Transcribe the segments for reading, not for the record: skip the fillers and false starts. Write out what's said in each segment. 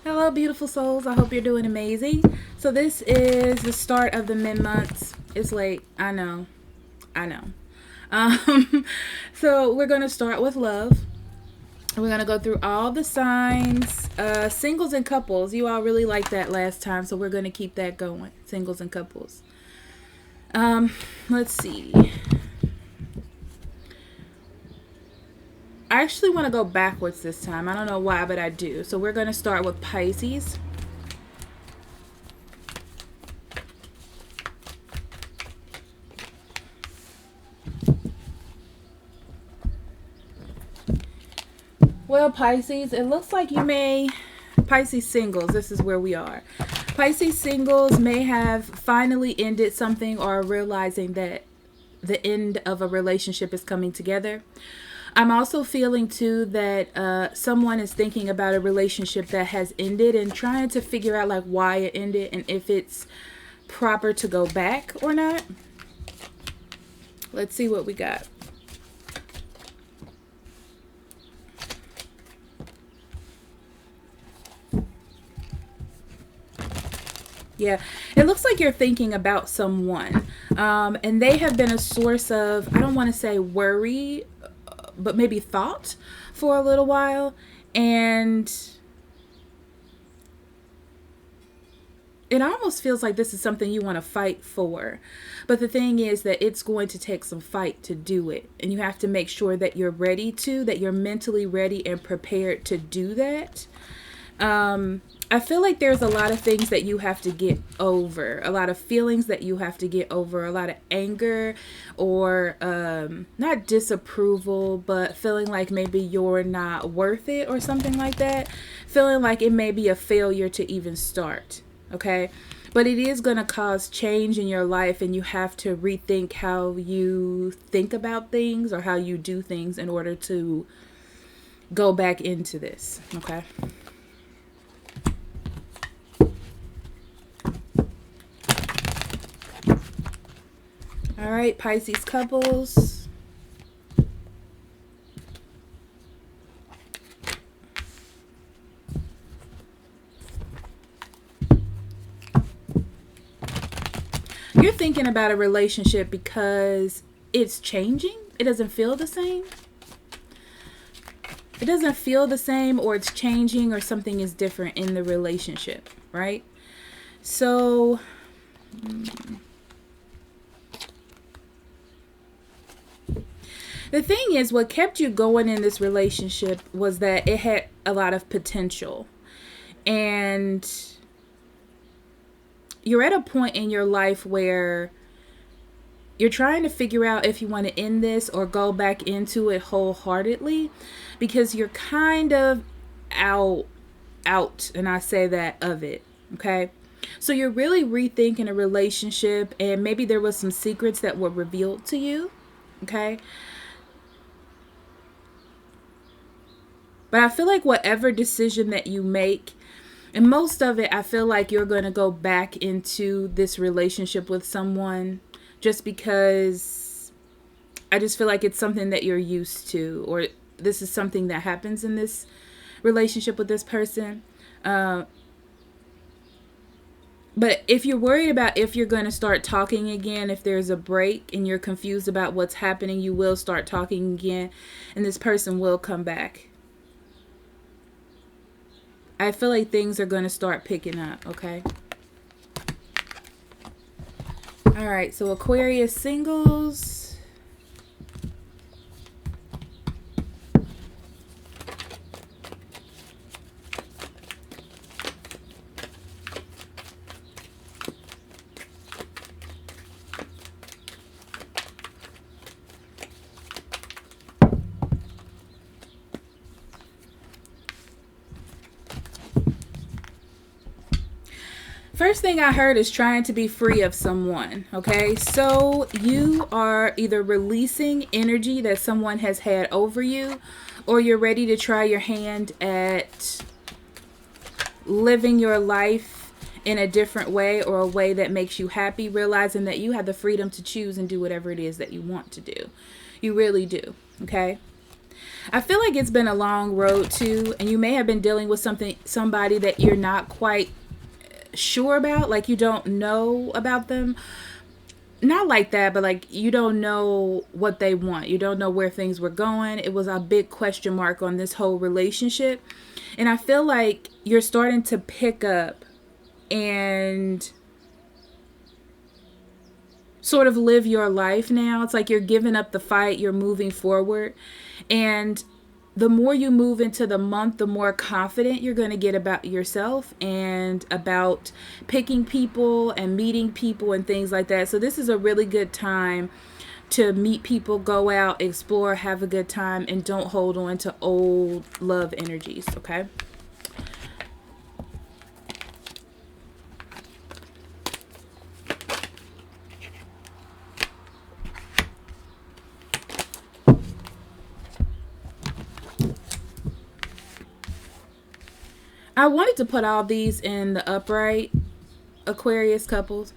Hello, beautiful souls. I hope you're doing amazing. So this is the start of the mid-months. It's late. I know. So we're going to start with love. We're going to go through all the signs, singles and couples. You all really liked that last time, so we're going to keep that going. Singles and couples. Let's see. I actually want to go backwards this time. I don't know why, but I do. So we're going to start with Pisces. Well, Pisces, it looks like you may... Pisces singles, this is where we are. Pisces singles may have finally ended something or are realizing that the end of a relationship is coming together. I'm also feeling too that someone is thinking about a relationship that has ended and trying to figure out like why it ended and if it's proper to go back or not. Let's see what we got. Yeah, it looks like you're thinking about someone and they have been a source of, I don't want to say worry, but maybe thought for a little while. And it almost feels like this is something you want to fight for. But the thing is that it's going to take some fight to do it. And you have to make sure that you're ready to, that you're mentally ready and prepared to do that. I feel like there's a lot of things that you have to get over, a lot of feelings that you have to get over, a lot of anger or not disapproval, but feeling like maybe you're not worth it or something like that. Feeling like it may be a failure to even start. Okay. But it is going to cause change in your life and you have to rethink how you think about things or how you do things in order to go back into this. Okay. All right, Pisces couples. You're thinking about a relationship because it's changing. It doesn't feel the same. It doesn't feel the same, or it's changing, or something is different in the relationship, right? So... the thing is, what kept you going in this relationship was that it had a lot of potential. And you're at a point in your life where you're trying to figure out if you want to end this or go back into it wholeheartedly, because you're kind of out, and I say that of it, okay? So you're really rethinking a relationship, and maybe there was some secrets that were revealed to you, okay? But I feel like whatever decision that you make, and most of it, I feel like you're going to go back into this relationship with someone just because I just feel like it's something that you're used to, or this is something that happens in this relationship with this person. But if you're worried about if you're going to start talking again, if there's a break and you're confused about what's happening, you will start talking again and this person will come back. I feel like things are going to start picking up, okay? All right, so Aquarius singles. First thing I heard is trying to be free of someone, okay? So you are either releasing energy that someone has had over you, or you're ready to try your hand at living your life in a different way, or a way that makes you happy, realizing that you have the freedom to choose and do whatever it is that you want to do. You really do, okay? I feel like it's been a long road too, and you may have been dealing with somebody that you're not quite sure about, like you don't know about them. Not like that, but like you don't know what they want. You don't know where things were going. It was a big question mark on this whole relationship. And I feel like you're starting to pick up and sort of live your life now. It's like you're giving up the fight, you're moving forward. And the more you move into the month, the more confident you're going to get about yourself and about picking people and meeting people and things like that. So this is a really good time to meet people, go out, explore, have a good time, and don't hold on to old love energies, okay? I wanted to put all these in the upright, Aquarius couples.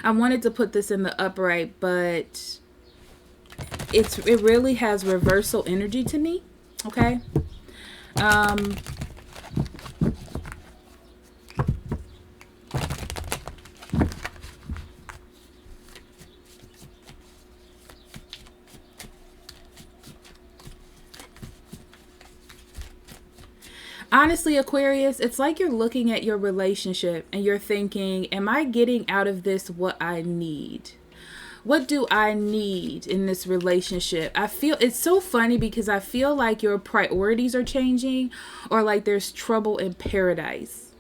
I wanted to put this in the upright, but it really has reversal energy to me, okay? Honestly, Aquarius, it's like you're looking at your relationship and you're thinking, am I getting out of this what I need? What do I need in this relationship? I feel it's so funny because I feel like your priorities are changing, or like there's trouble in paradise.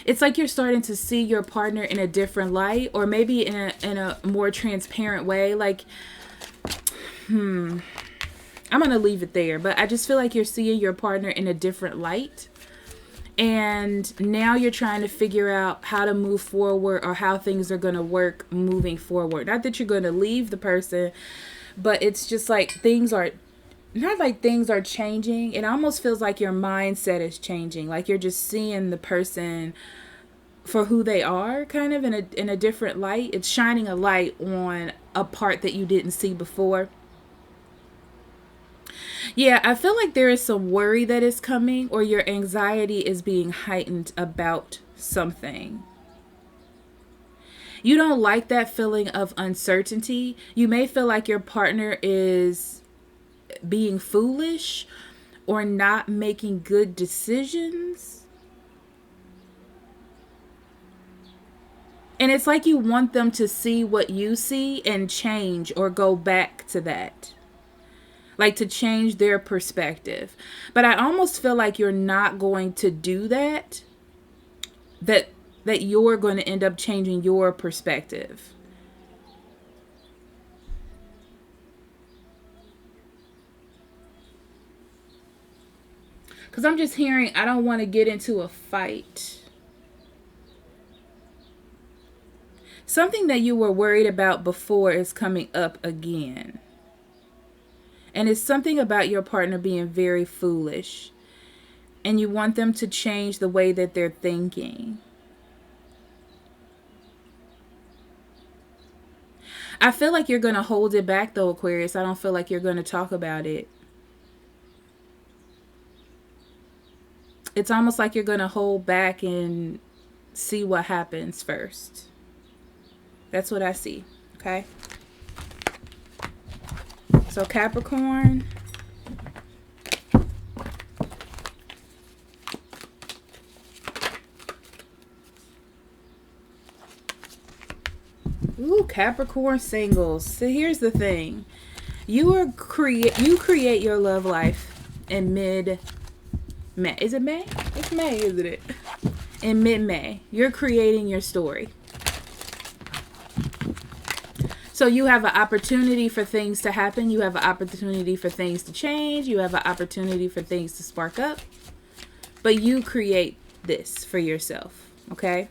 It's like you're starting to see your partner in a different light, or maybe in a more transparent way. Like, I'm going to leave it there, but I just feel like you're seeing your partner in a different light. And now you're trying to figure out how to move forward, or how things are going to work moving forward. Not that you're going to leave the person, but it's just like things are changing. It almost feels like your mindset is changing. Like you're just seeing the person for who they are, kind of in a different light. It's shining a light on a part that you didn't see before. Yeah, I feel like there is some worry that is coming, or your anxiety is being heightened about something. You don't like that feeling of uncertainty. You may feel like your partner is being foolish or not making good decisions. And it's like you want them to see what you see and change or go back to that. Like to change their perspective. But I almost feel like you're not going to do that. That you're going to end up changing your perspective. Because I'm just hearing, I don't want to get into a fight. Something that you were worried about before is coming up again. And it's something about your partner being very foolish. And you want them to change the way that they're thinking. I feel like you're going to hold it back though, Aquarius. I don't feel like you're going to talk about it. It's almost like you're going to hold back and see what happens first. That's what I see. Okay. So Capricorn. Ooh, Capricorn singles. So here's the thing. You create your love life in mid-May. Is it May? It's May, isn't it? In mid-May. You're creating your story. So you have an opportunity for things to happen. You have an opportunity for things to change. You have an opportunity for things to spark up. But you create this for yourself, okay?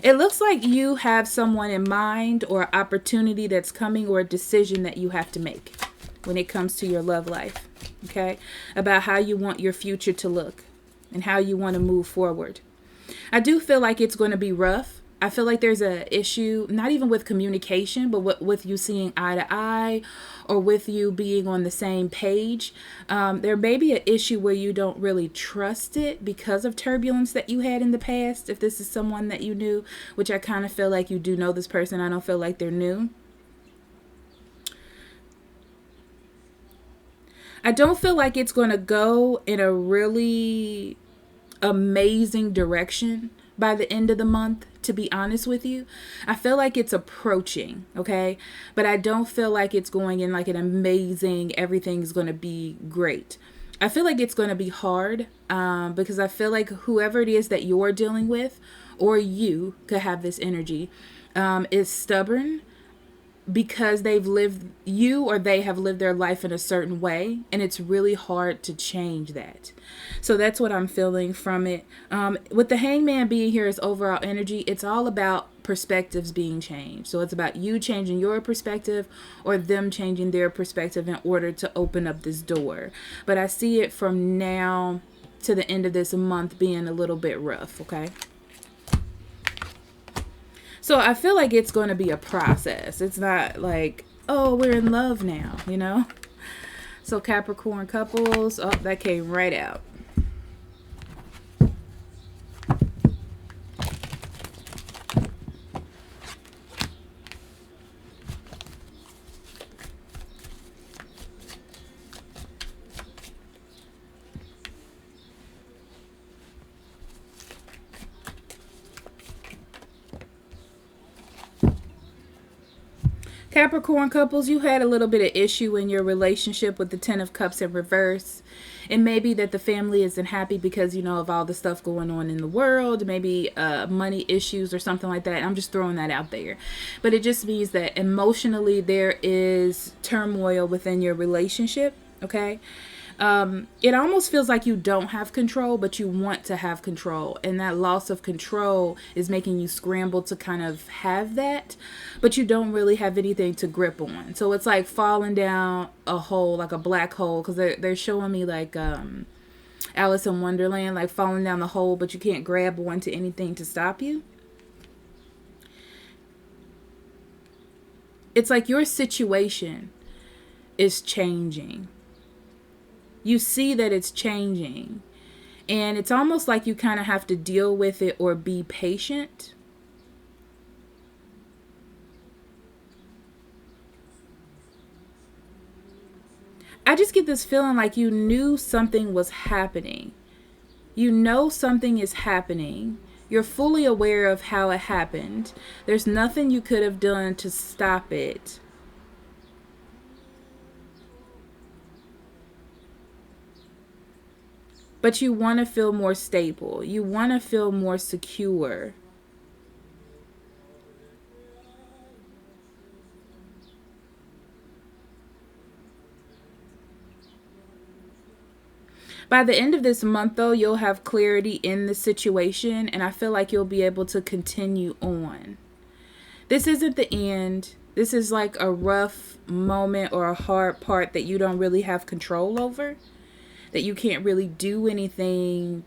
It looks like you have someone in mind, or opportunity that's coming, or a decision that you have to make when it comes to your love life, okay? About how you want your future to look and how you want to move forward. I do feel like it's going to be rough. I feel like there's a issue, not even with communication, but with you seeing eye to eye, or with you being on the same page. There may be an issue where you don't really trust it because of turbulence that you had in the past. If this is someone that you knew, which I kind of feel like you do know this person. I don't feel like they're new. I don't feel like it's going to go in a really amazing direction by the end of the month, to be honest with you. I feel like it's approaching, okay? But I don't feel like it's going in like an amazing, everything's going to be great. I feel like it's going to be hard because I feel like whoever it is that you're dealing with, or you could have this energy, is stubborn, because they have lived their life in a certain way, and it's really hard to change that. So that's what I'm feeling from it. With the Hangman being here as overall energy, it's all about perspectives being changed. So it's about you changing your perspective, or them changing their perspective in order to open up this door. But I see it from now to the end of this month being a little bit rough, okay? So I feel like it's going to be a process. It's not like, oh, we're in love now, you know? So Capricorn couples, oh, that came right out. Capricorn couples, you had a little bit of issue in your relationship with the Ten of Cups in reverse. It may be that the family isn't happy because, you know, of all the stuff going on in the world, maybe money issues or something like that. I'm just throwing that out there. But it just means that emotionally there is turmoil within your relationship, okay? It almost feels like you don't have control, but you want to have control. And that loss of control is making you scramble to kind of have that, but you don't really have anything to grip on. So it's like falling down a hole, like a black hole, because they're showing me like Alice in Wonderland, like falling down the hole, but you can't grab onto anything to stop you. It's like your situation is changing. You see that it's changing, and it's almost like you kind of have to deal with it or be patient. I just get this feeling like you knew something was happening. You know something is happening. You're fully aware of how it happened. There's nothing you could have done to stop it. But you want to feel more stable. You want to feel more secure. By the end of this month, though, you'll have clarity in the situation, and I feel like you'll be able to continue on. This isn't the end. This is like a rough moment or a hard part that you don't really have control over, that you can't really do anything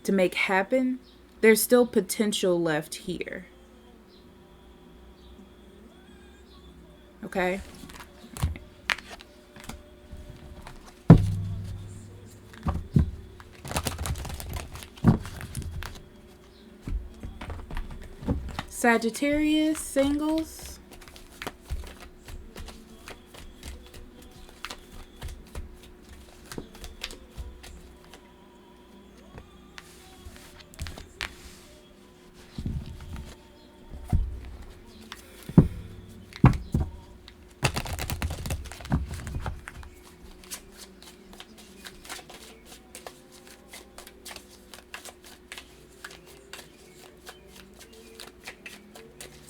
to make happen. There's still potential left here. Okay? Sagittarius singles.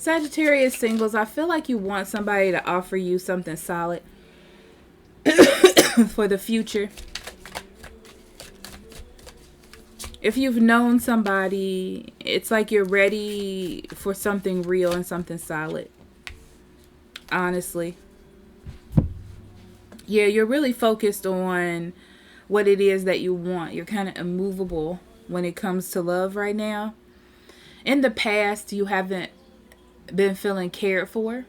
Sagittarius singles, I feel like you want somebody to offer you something solid for the future. If you've known somebody, it's like you're ready for something real and something solid. Honestly. Yeah, you're really focused on what it is that you want. You're kind of immovable when it comes to love right now. In the past, you haven't been feeling cared for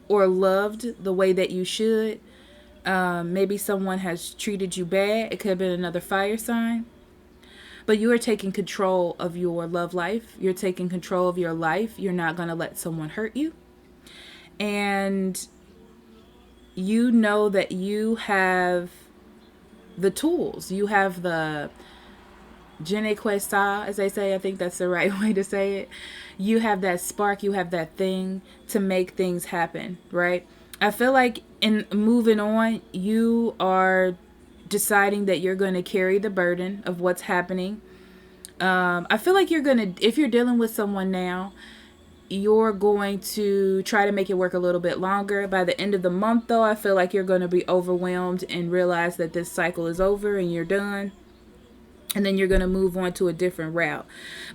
or loved the way that you should. Maybe someone has treated you bad. It could have been another fire sign. But you are taking control of your love life. You're taking control of your life. You're not going to let someone hurt you. And you know that you have the tools. You have the je ne sais quoi, as they say. I think that's the right way to say it. You have that spark. You have that thing to make things happen, right? I feel like in moving on, you are deciding that you're going to carry the burden of what's happening. I feel like you're going to, if you're dealing with someone now, you're going to try to make it work a little bit longer. By the end of the month, though, I feel like you're going to be overwhelmed and realize that this cycle is over and you're done. And then you're going to move on to a different route.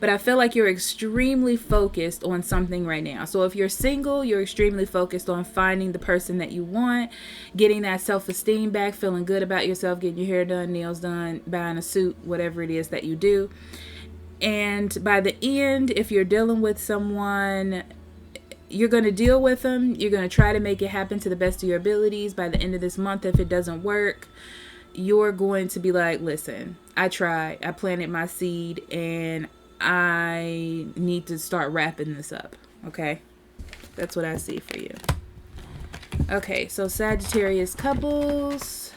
But I feel like you're extremely focused on something right now. So if you're single, you're extremely focused on finding the person that you want, getting that self-esteem back, feeling good about yourself, getting your hair done, nails done, buying a suit, whatever it is that you do. And by the end, if you're dealing with someone, you're going to deal with them. You're going to try to make it happen to the best of your abilities. By the end of this month, if it doesn't work, you're going to be like, listen, I tried, I planted my seed, and I need to start wrapping this up. Okay. That's what I see for you. Okay. So Sagittarius couples.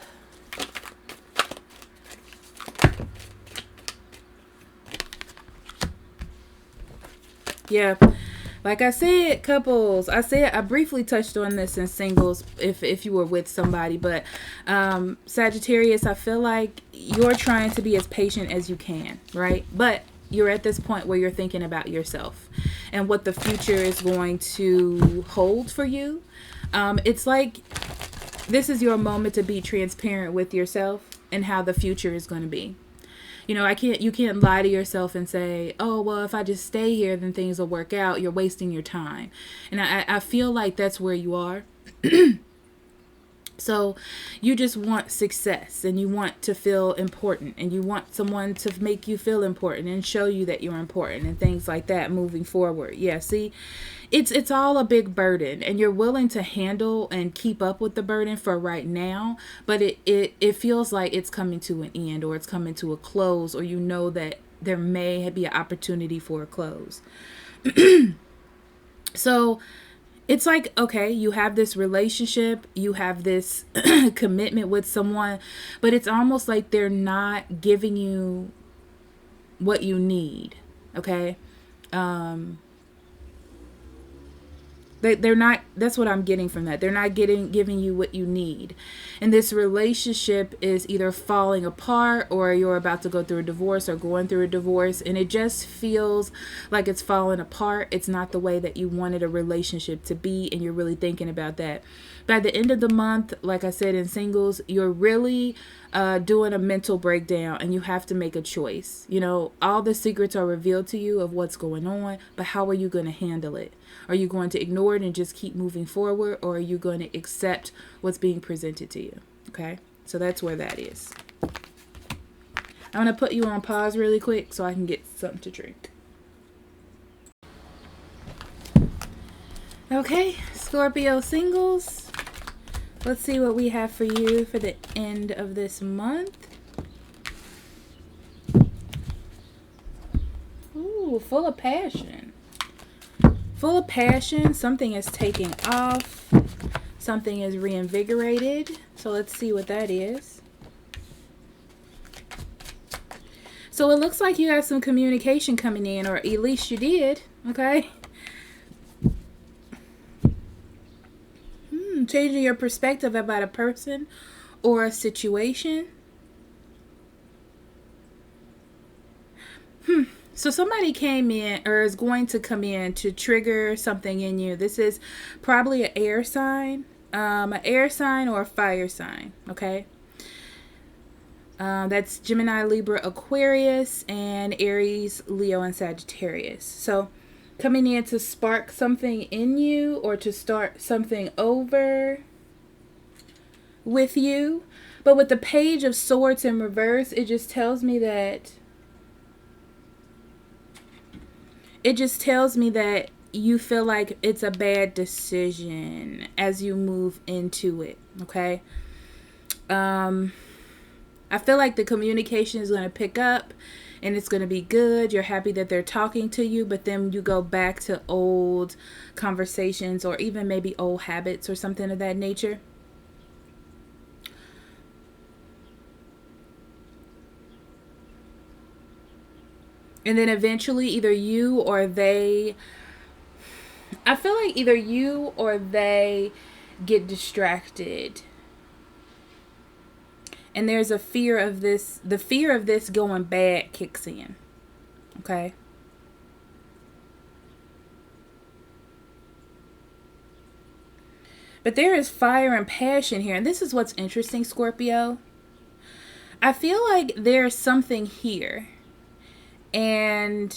Yeah. Like I said, couples, I briefly touched on this in singles if you were with somebody, but Sagittarius, I feel like you're trying to be as patient as you can, right? But you're at this point where you're thinking about yourself and what the future is going to hold for you. It's like this is your moment to be transparent with yourself and how the future is going to be. You know, you can't lie to yourself and say, oh, well, if I just stay here, then things will work out. You're wasting your time. And I feel like that's where you are. So you just want success and you want to feel important and you want someone to make you feel important and show you that you're important and things like that moving forward. Yeah, see, it's all a big burden and you're willing to handle and keep up with the burden for right now, but it feels like it's coming to an end or it's coming to a close, or you know that there may be an opportunity for a close. So it's like, okay, you have this relationship, you have this commitment with someone, but it's almost like they're not giving you what you need, okay? They're not, that's what I'm getting from that. They're not giving you what you need. And this relationship is either falling apart or you're about to go through a divorce or going through a divorce. And it just feels like it's falling apart. It's not the way that you wanted a relationship to be. And you're really thinking about that. By the end of the month, like I said, in singles, you're really doing a mental breakdown and you have to make a choice. You know, all the secrets are revealed to you of what's going on, but how are you going to handle it? Are you going to ignore it and just keep moving forward, or are you going to accept what's being presented to you? Okay, so that's where that is. I'm going to put you on pause really quick so I can get something to drink. Okay, Scorpio singles. Let's see what we have for you for the end of this month. Ooh, full of passion. Full of passion. Something is taking off. Something is reinvigorated. So let's see what that is. So it looks like you have some communication coming in, or at least you did. Okay. Changing your perspective about a person or a situation. So somebody came in or is going to come in to trigger something in you. This is probably an air sign, or a fire sign. Okay. That's Gemini, Libra, Aquarius, and Aries, Leo, and Sagittarius. So coming in to spark something in you or to start something over with you. But with the Page of Swords in reverse, it just tells me that it just tells me that you feel like it's a bad decision as you move into it. Okay. I feel like the communication is going to pick up and it's going to be good. You're happy that they're talking to you, but then you go back to old conversations or even maybe old habits or something of that nature. And then eventually either you or they, I feel like either you or they get distracted. And there's a fear of this, the fear of this going bad kicks in. Okay. But there is fire and passion here. And this is what's interesting, Scorpio. I feel like there's something here. And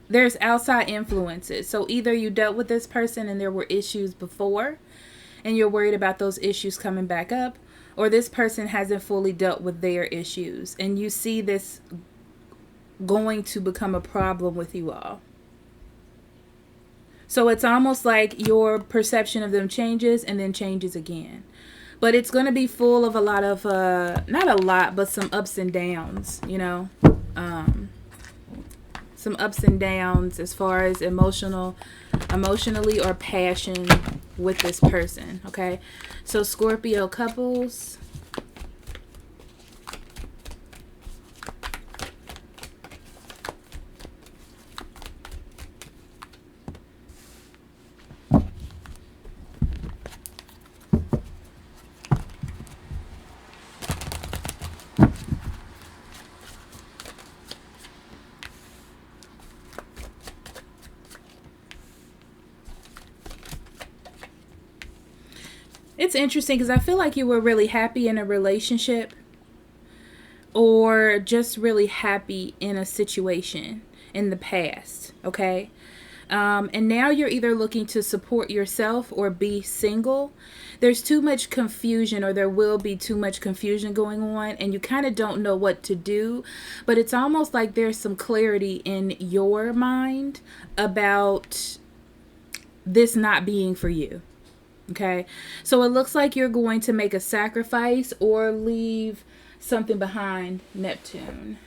there's outside influences. So either you dealt with this person and there were issues before, and you're worried about those issues coming back up, or this person hasn't fully dealt with their issues and you see this going to become a problem with you all. So it's almost like your perception of them changes and then changes again. But it's going to be full of a lot of, not a lot, but some ups and downs, you know. Some ups and downs as far as emotionally or passion with this person, okay? So Scorpio couples. It's interesting because I feel like you were really happy in a relationship or just really happy in a situation in the past, okay? And now you're either looking to support yourself or be single. There's too much confusion, or there will be too much confusion going on, and you kind of don't know what to do. But it's almost like there's some clarity in your mind about this not being for you. Okay, so it looks like you're going to make a sacrifice or leave something behind, Neptune.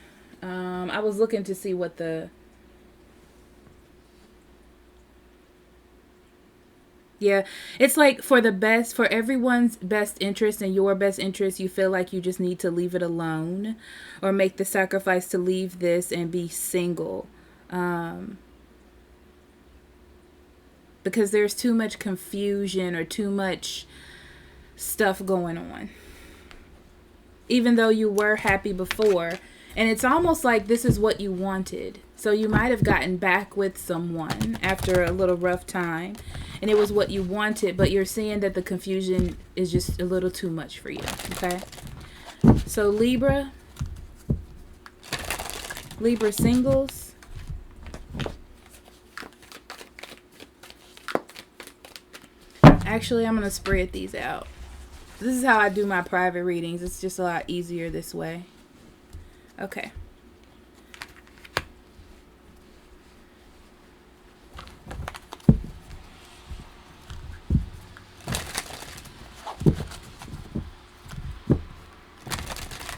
I was looking to see what the... Yeah, it's like for everyone's best interest and your best interest, you feel like you just need to leave it alone or make the sacrifice to leave this and be single. Because there's too much confusion or too much stuff going on. Even though you were happy before. And it's almost like this is what you wanted. So you might have gotten back with someone after a little rough time. And it was what you wanted. But you're seeing that the confusion is just a little too much for you. Okay? So Libra. Libra singles. Actually, I'm going to spread these out. This is how I do my private readings. It's just a lot easier this way. Okay.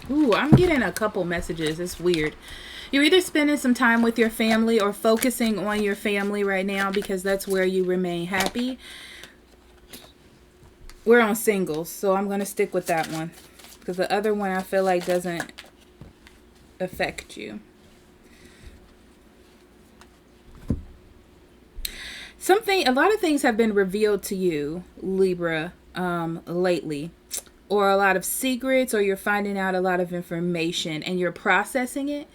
Ooh, I'm getting a couple messages. It's weird. You're either spending some time with your family or focusing on your family right now because that's where you remain happy. We're on singles, so I'm going to stick with that one. Because the other one I feel like doesn't affect you. A lot of things have been revealed to you, Libra, lately. Or a lot of secrets, or you're finding out a lot of information and you're processing it.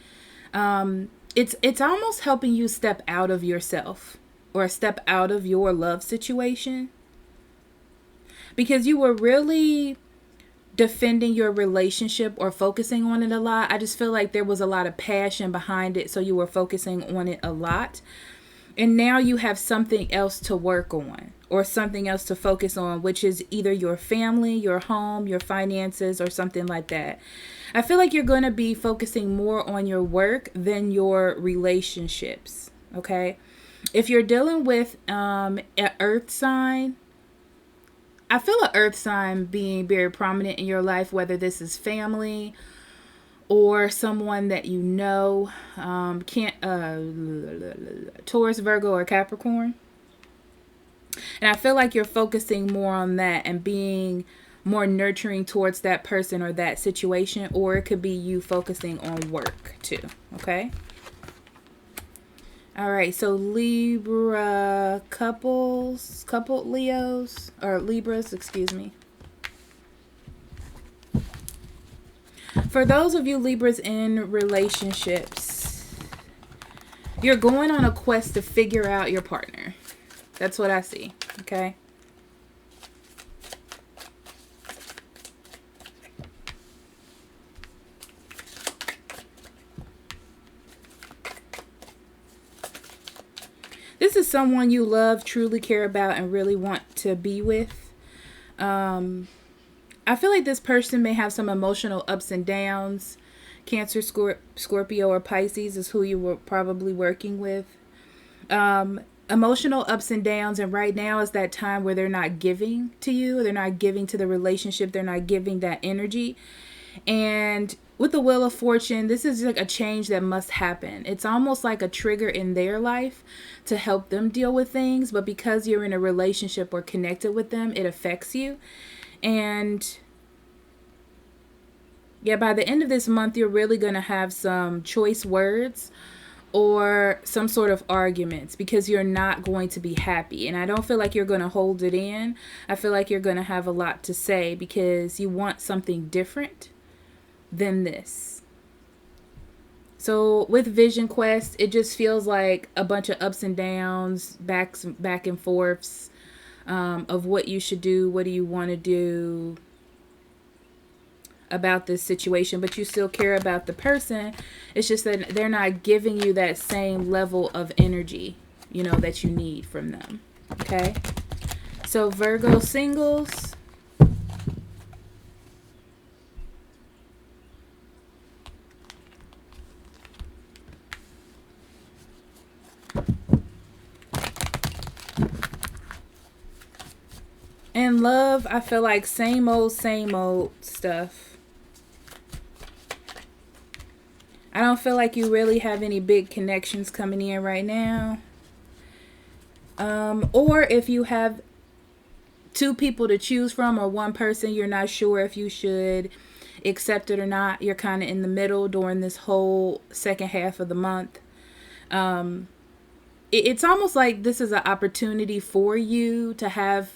It's almost helping you step out of yourself or step out of your love situation. Because you were really defending your relationship or focusing on it a lot. I just feel like there was a lot of passion behind it, so you were focusing on it a lot. And now you have something else to work on. or something else to focus on, which is either your family, your home, your finances, or something like that. I feel like you're going to be focusing more on your work than your relationships, okay? If you're dealing with an earth sign, I feel an earth sign being very prominent in your life, whether this is family or someone that you know, Taurus, Virgo, or Capricorn. And I feel like you're focusing more on that and being more nurturing towards that person or that situation, or it could be you focusing on work too, okay? All right, so Libra coupled Leos, or Libras, excuse me. For those of you Libras in relationships, you're going on a quest to figure out your partner. That's what I see, okay? This is someone you love, truly care about, and really want to be with. I feel like this person may have some emotional ups and downs. Cancer, Scorpio, or Pisces is who you were probably working with. Emotional ups and downs, and right now is that time where they're not giving to you, they're not giving to the relationship, they're not giving that energy. And with the Wheel of Fortune, this is like a change that must happen. It's almost like a trigger in their life to help them deal with things, but because you're in a relationship or connected with them, it affects you. And yeah, by the end of this month, you're really going to have some choice words or some sort of arguments because you're not going to be happy. And I don't feel like you're going to hold it in. I feel like you're going to have a lot to say because you want something different than this. So with Vision Quest, it just feels like a bunch of ups and downs, back and forths of what you should do, what do you want to do about this situation, but you still care about the person. It's just that they're not giving you that same level of energy, you know, that you need from them. Okay? So Virgo singles. And love, I feel like same old stuff. I don't feel like you really have any big connections coming in right now. Or if you have two people to choose from or one person, you're not sure if you should accept it or not. You're kind of in the middle during this whole second half of the month. It's almost like this is an opportunity for you to have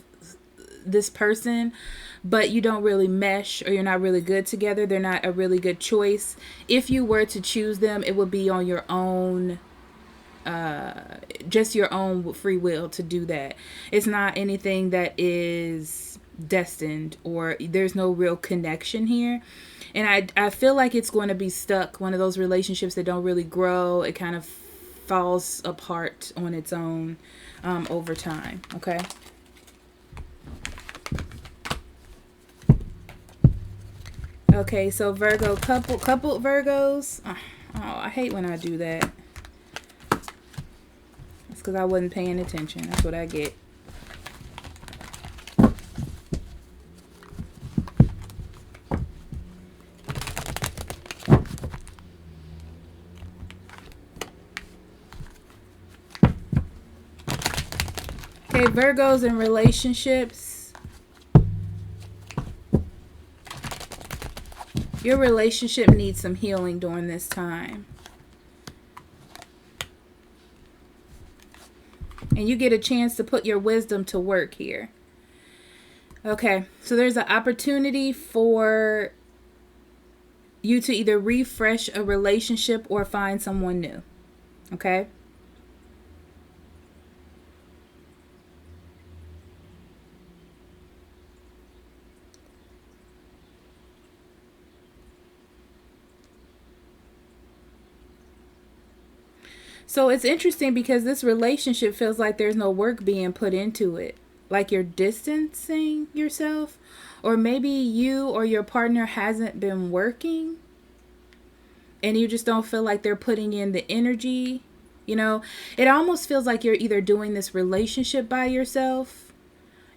this person, but you don't really mesh or you're not really good together. They're not a really good choice. If you were to choose them, it would be on your own, just your own free will to do that. It's not anything that is destined or there's no real connection here. And I feel like it's going to be stuck, one of those relationships that don't really grow. It kind of falls apart on its own over time. Okay. Okay, so Virgo, couple Virgos. Oh, I hate when I do that. It's because I wasn't paying attention. That's what I get. Okay, Virgos in relationships. Your relationship needs some healing during this time. And you get a chance to put your wisdom to work here. Okay, so there's an opportunity for you to either refresh a relationship or find someone new. Okay? So it's interesting because this relationship feels like there's no work being put into it. like you're distancing yourself, or maybe you or your partner hasn't been working and you just don't feel like they're putting in the energy. You know, it almost feels like you're either doing this relationship by yourself,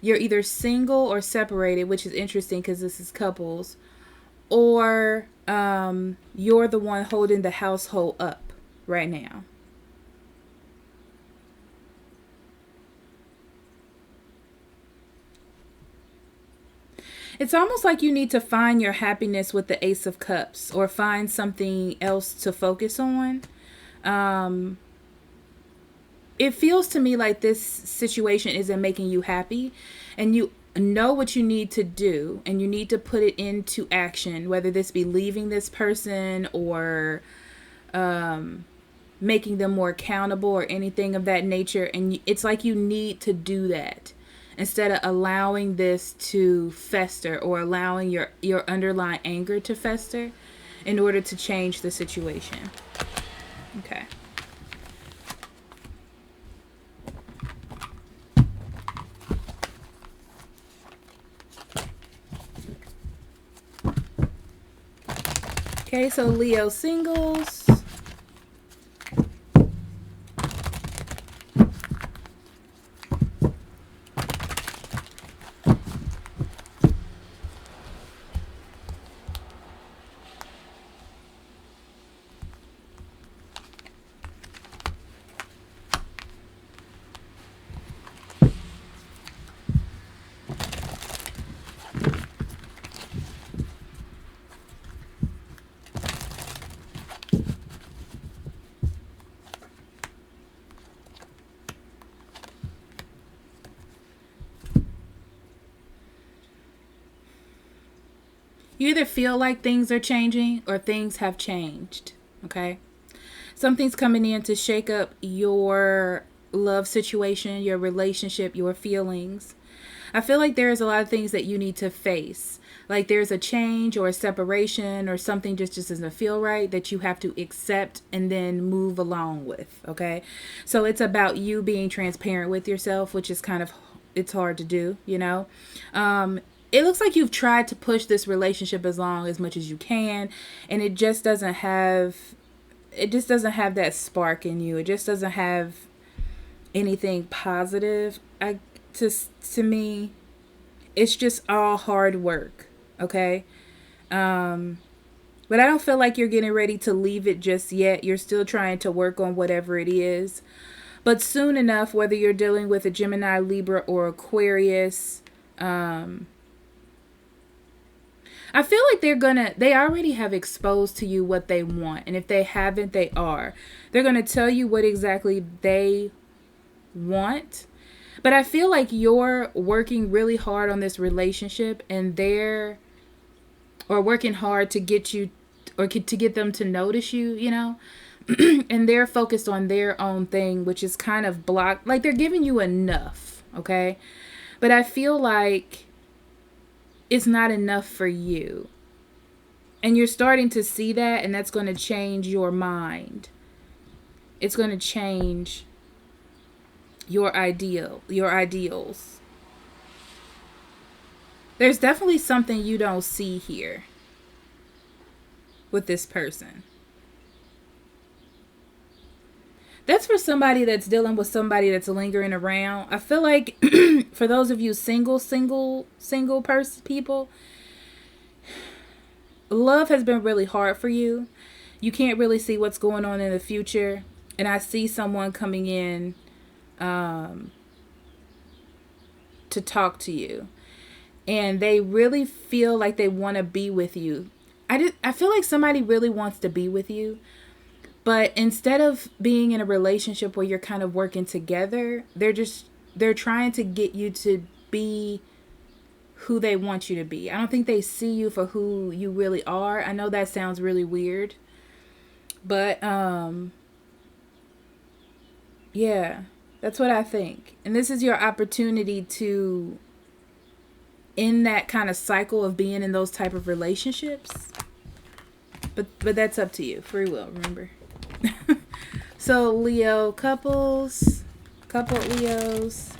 you're either single or separated, which is interesting because this is couples, or you're the one holding the household up right now. It's almost like you need to find your happiness with the Ace of Cups, or find something else to focus on. It feels to me like this situation isn't making you happy, and you know what you need to do, and you need to put it into action, whether this be leaving this person or making them more accountable or anything of that nature. And it's like you need to do that instead of allowing this to fester, or allowing your underlying anger to fester in order to change the situation. Okay. Okay, so Leo singles. You either feel like things are changing or things have changed, okay? Something's coming in to shake up your love situation, your relationship, your feelings. I feel like there's a lot of things that you need to face. Like there's a change or a separation or something just doesn't feel right that you have to accept and then move along with, okay? So it's about you being transparent with yourself, which is kind of, it's hard to do, you know? It looks like you've tried to push this relationship as much as you can, and it just doesn't have that spark in you. It just doesn't have anything positive. To me, it's just all hard work, okay? But I don't feel like you're getting ready to leave it just yet. You're still trying to work on whatever it is. But soon enough, whether you're dealing with a Gemini, Libra, or Aquarius, I feel like they already have exposed to you what they want. And if they haven't, they are. They're going to tell you what exactly they want. But I feel like you're working really hard on this relationship, and they're working hard to get you, or to get them to notice you, you know. And they're focused on their own thing, which is kind of blocked. Like they're giving you enough, okay? But I feel like it's not enough for you. And you're starting to see that, and that's going to change your mind. It's going to change your ideals. There's definitely something you don't see here with this person. That's for somebody that's dealing with somebody that's lingering around. I feel like for those of you single people, love has been really hard for you. You can't really see what's going on in the future. And I see someone coming in to talk to you. And they really feel like they want to be with you. I feel like somebody really wants to be with you. But instead of being in a relationship where you're kind of working together, they're trying to get you to be who they want you to be. I don't think they see you for who you really are. I know that sounds really weird. But yeah, that's what I think. And this is your opportunity to end that kind of cycle of being in those type of relationships. But that's up to you. Free will, remember. So Leo couple Leos.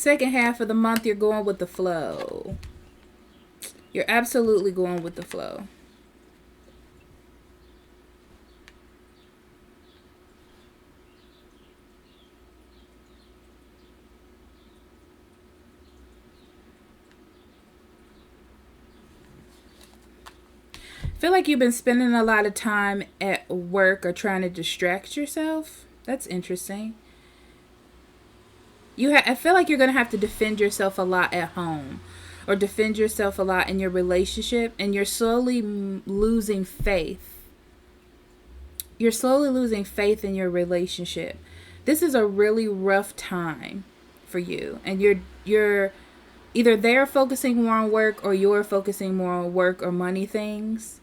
Second half of the month, you're going with the flow. You're absolutely going with the flow. I feel like you've been spending a lot of time at work or trying to distract yourself. That's interesting. I feel like you're going to have to defend yourself a lot at home, or defend yourself a lot in your relationship, and you're slowly losing faith. You're slowly losing faith in your relationship. This is a really rough time for you, and you're either they're focusing more on work, or you're focusing more on work or money things.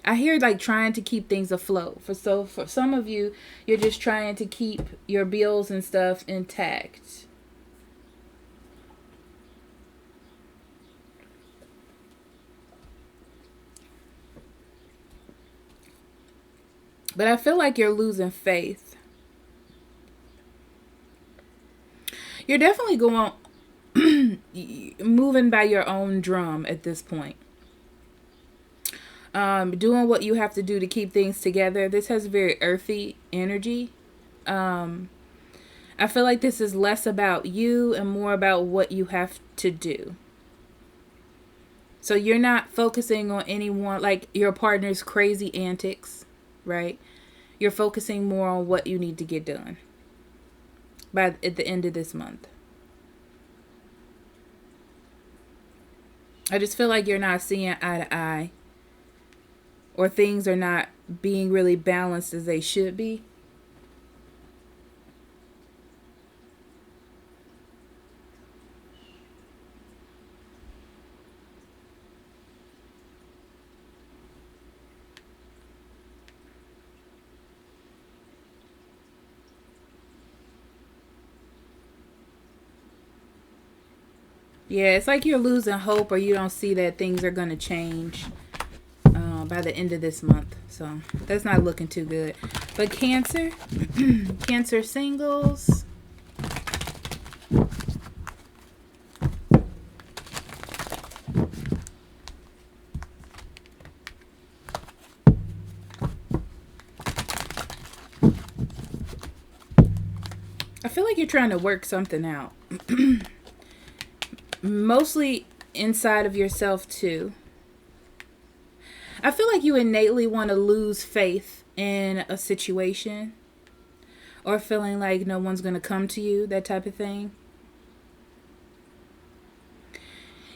I hear like trying to keep things afloat. For some of you, you're just trying to keep your bills and stuff intact. But I feel like you're losing faith. You're definitely going moving by your own drum at this point. Doing what you have to do to keep things together. This has very earthy energy. I feel like this is less about you and more about what you have to do. So you're not focusing on anyone, like your partner's crazy antics, right? You're focusing more on what you need to get done at the end of this month. I just feel like you're not seeing eye to eye, or things are not being really balanced as they should be. Yeah, it's like you're losing hope, or you don't see that things are going to change by the end of this month. So that's not looking too good. But Cancer, Cancer singles. I feel like you're trying to work something out. Mostly inside of yourself too. I feel like you innately want to lose faith in a situation, or feeling like no one's going to come to you, that type of thing.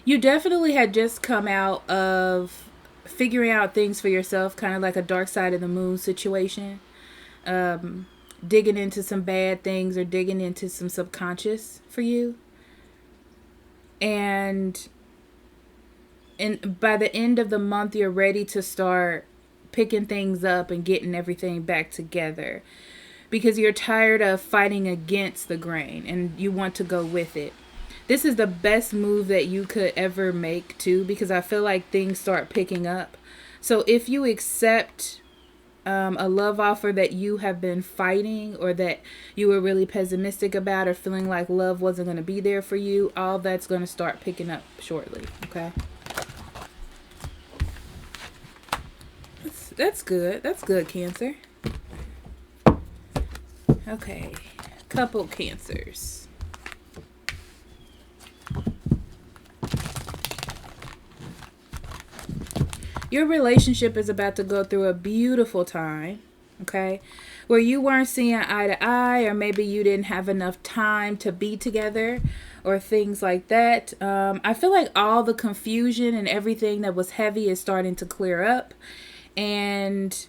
You definitely had just come out of figuring out things for yourself, kind of like a dark side of the moon situation. Digging into some bad things, or digging into some subconscious for you. And by the end of the month, you're ready to start picking things up and getting everything back together, because you're tired of fighting against the grain and you want to go with it. This is the best move that you could ever make too, because I feel like things start picking up. So if you accept a love offer that you have been fighting, or that you were really pessimistic about, or feeling like love wasn't going to be there for you, all that's going to start picking up shortly. Okay. That's good. That's good, Cancer. Okay. Couple Cancers. Your relationship is about to go through a beautiful time, okay? Where you weren't seeing eye to eye, or maybe you didn't have enough time to be together, or things like that. I feel like all the confusion and everything that was heavy is starting to clear up. And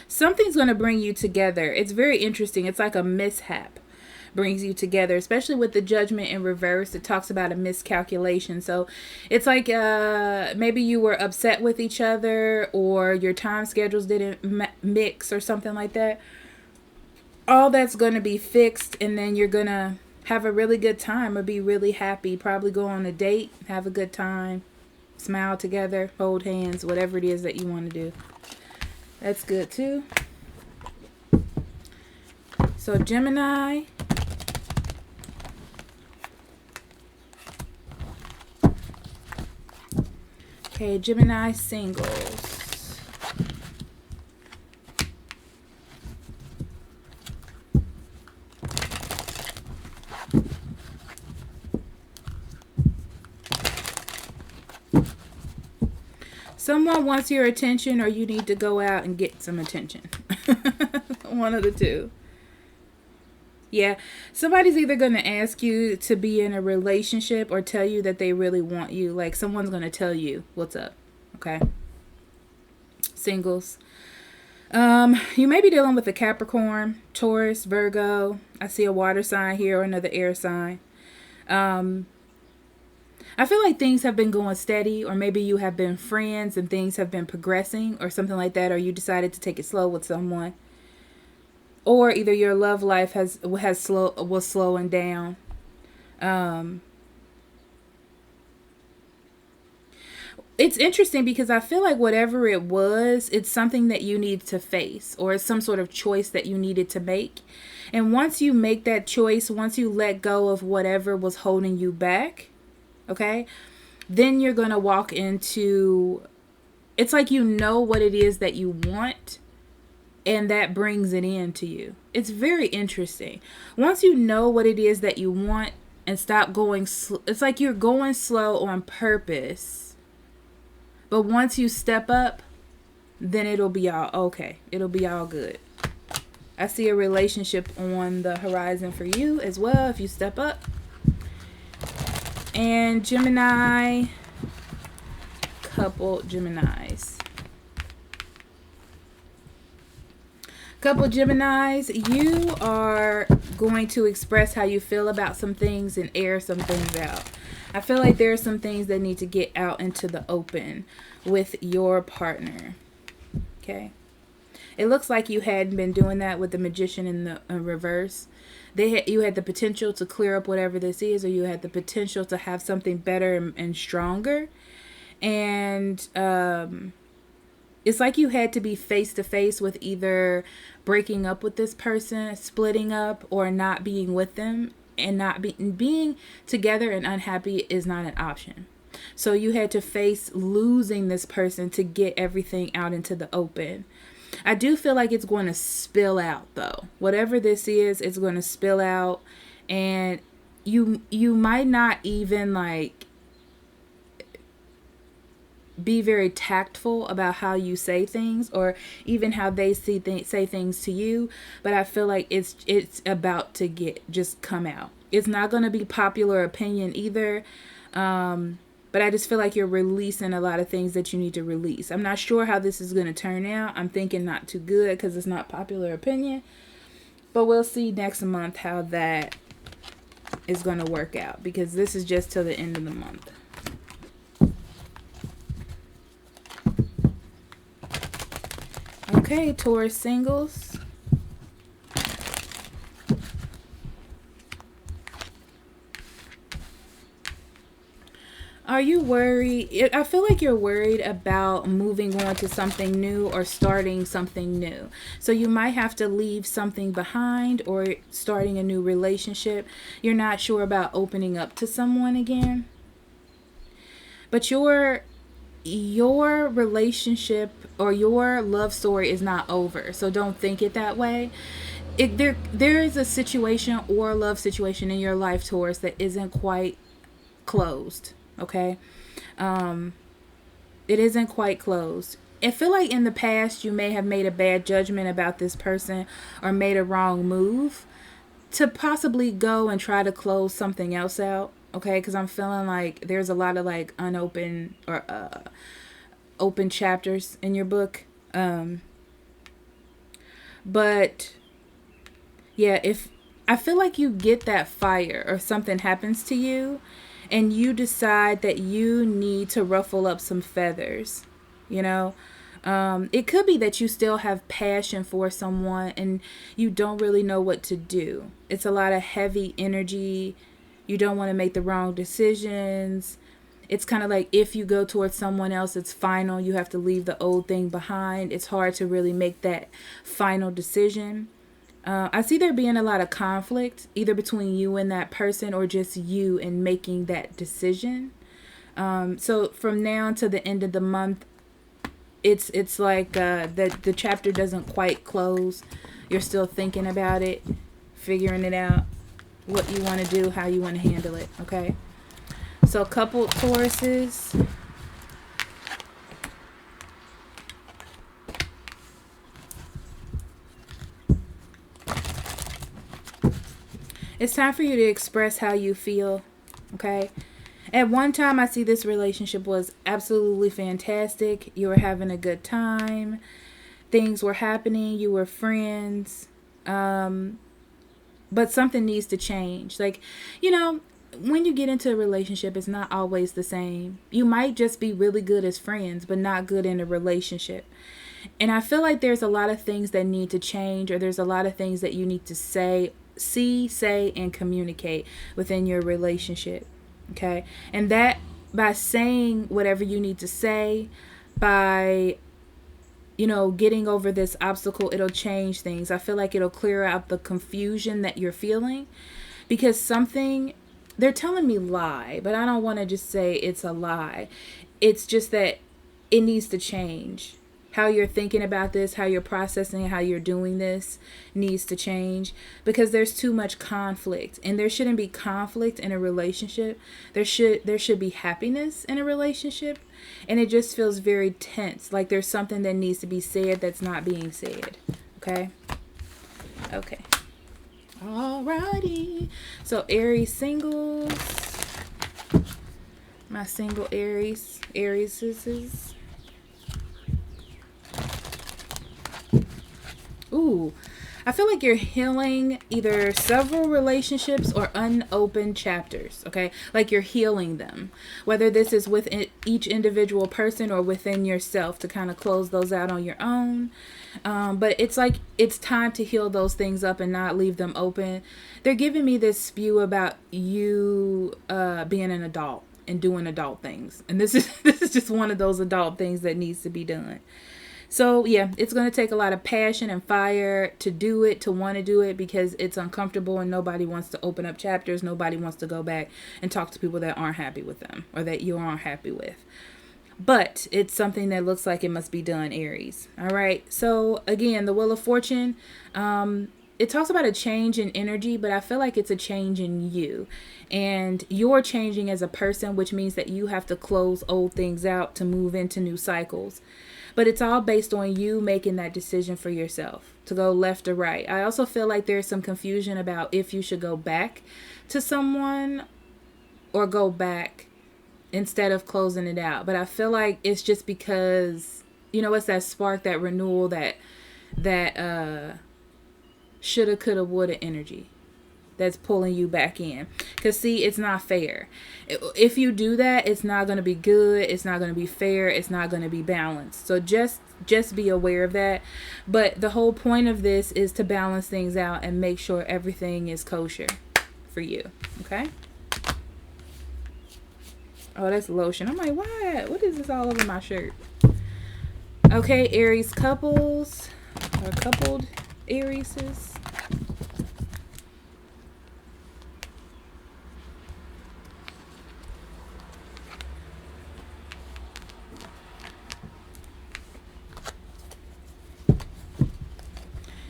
something's going to bring you together. It's very interesting. It's like a mishap brings you together, especially with the Judgment in reverse. It talks about a miscalculation. So it's like maybe you were upset with each other, or your time schedules didn't mix, or something like that. All that's going to be fixed, and then you're going to have a really good time, or be really happy. Probably go on a date, have a good time, smile together, hold hands, whatever it is that you want to do. That's good too. So Gemini. Okay, Gemini singles. Someone wants your attention, or you need to go out and get some attention. One of the two. Yeah, somebody's either going to ask you to be in a relationship or tell you that they really want you. Like, someone's going to tell you what's up. Okay. Singles. You may be dealing with a Capricorn, Taurus, Virgo. I see a water sign here, or another air sign. I feel like things have been going steady, or maybe you have been friends and things have been progressing or something like that, or you decided to take it slow with someone. Or either your love life was slowing down. It's interesting because I feel like whatever it was, it's something that you need to face, or it's some sort of choice that you needed to make. And once you make that choice, once you let go of whatever was holding you back, okay, then you're going to walk into, it's like you know what it is that you want, and that brings it in to you. It's very interesting. Once you know what it is that you want and stop going it's like you're going slow on purpose. But once you step up, then it'll be all okay. It'll be all good. I see a relationship on the horizon for you as well if you step up. And Gemini, couple Geminis. Couple Geminis, you are going to express how you feel about some things and air some things out. I feel like there are some things that need to get out into the open with your partner. Okay. It looks like you hadn't been doing that with the Magician in the reverse. You had the potential to clear up whatever this is, or you had the potential to have something better and stronger. And it's like you had to be face to face with either breaking up with this person, splitting up, or not being with them. And not being together and unhappy is not an option. So you had to face losing this person to get everything out into the open. I do feel like it's going to spill out, though. Whatever this is, it's going to spill out. And you might not even like be very tactful about how you say things, or even how they say things to you. But I feel like it's about to just come out. It's not going to be popular opinion either. But I just feel like you're releasing a lot of things that you need to release. I'm not sure how this is going to turn out. I'm thinking not too good because it's not popular opinion. But we'll see next month how that is going to work out, because this is just till the end of the month. Okay, Taurus singles. Are you worried? I feel like you're worried about moving on to something new or starting something new. So you might have to leave something behind or starting a new relationship. You're not sure about opening up to someone again. But your relationship or your love story is not over. So don't think it that way. There is a situation or a love situation in your life, Taurus, that isn't quite closed. Okay. It isn't quite closed. I feel like in the past you may have made a bad judgment about this person or made a wrong move to possibly go and try to close something else out. Okay, because I'm feeling like there's a lot of like unopened or open chapters in your book. But yeah, if I feel like you get that fire or something happens to you and you decide that you need to ruffle up some feathers, you know, it could be that you still have passion for someone and you don't really know what to do. It's a lot of heavy energy. You don't want to make the wrong decisions. It's kind of like if you go towards someone else, it's final. You have to leave the old thing behind. It's hard to really make that final decision. I see there being a lot of conflict, either between you and that person or just you in making that decision. So from now to the end of the month, it's like the chapter doesn't quite close. You're still thinking about it, figuring it out, what you want to do, how you want to handle it, okay? So coupled Tauruses. It's time for you to express how you feel, okay? At one time, I see this relationship was absolutely fantastic. You were having a good time. Things were happening. You were friends. But something needs to change. Like, you know, when you get into a relationship, it's not always the same. You might just be really good as friends, but not good in a relationship. And I feel like there's a lot of things that need to change, or there's a lot of things that you need to say, and communicate within your relationship. Okay. And that by saying whatever you need to say, by, you know, getting over this obstacle, it'll change things. I feel like it'll clear out the confusion that you're feeling, because something, they're telling me lie, but I don't want to just say it's a lie. It's just that it needs to change. How you're thinking about this, how you're processing, how you're doing this needs to change, because there's too much conflict, and there shouldn't be conflict in a relationship. There should be happiness in a relationship, and it just feels very tense, like there's something that needs to be said that's not being said. Okay. Alrighty. So Aries singles, my single Arieses. Ooh, I feel like you're healing either several relationships or unopened chapters, okay? Like you're healing them, whether this is with each individual person or within yourself, to kind of close those out on your own. But it's like it's time to heal those things up and not leave them open. They're giving me this spew about you being an adult and doing adult things. And this is just one of those adult things that needs to be done. So, yeah, it's going to take a lot of passion and fire to do it, to want to do it, because it's uncomfortable and nobody wants to open up chapters. Nobody wants to go back and talk to people that aren't happy with them or that you aren't happy with. But it's something that looks like it must be done, Aries. All right. So, again, the Wheel of Fortune, it talks about a change in energy, but I feel like it's a change in you. And you're changing as a person, which means that you have to close old things out to move into new cycles. But it's all based on you making that decision for yourself to go left or right. I also feel like there's some confusion about if you should go back to someone or go back instead of closing it out. But I feel like it's just because, you know, it's that spark, that renewal, that shoulda, coulda, woulda energy that's pulling you back in. Because, see, it's not fair. If you do that, it's not going to be good. It's not going to be fair. It's not going to be balanced. So just be aware of that. But the whole point of this is to balance things out and make sure everything is kosher for you. Okay? Oh, that's lotion. I'm like, what is this all over my shirt? Okay, Aries couples, or coupled Arieses.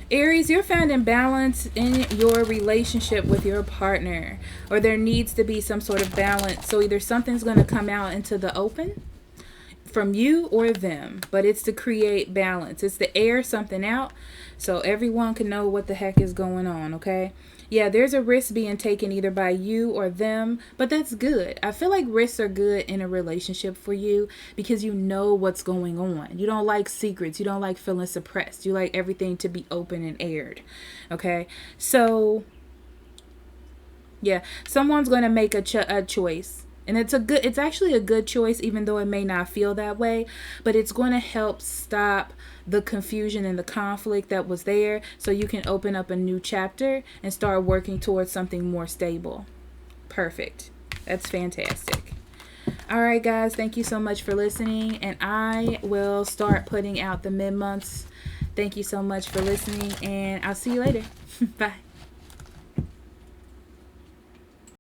Aries, you're finding balance in your relationship with your partner, or there needs to be some sort of balance. So either something's going to come out into the open from you or them, but it's to create balance. It's to air something out so everyone can know what the heck is going on, okay? Yeah, there's a risk being taken either by you or them, but that's good. I feel like risks are good in a relationship for you because you know what's going on. You don't like secrets. You don't like feeling suppressed. You like everything to be open and aired, okay? So, yeah, someone's going to make a choice. And it's actually a good choice, even though it may not feel that way, but it's going to help stop the confusion and the conflict that was there, so you can open up a new chapter and start working towards something more stable. Perfect. That's fantastic. All right, guys, thank you so much for listening, and I will start putting out the mid-months. Thank you so much for listening, and I'll see you later. Bye.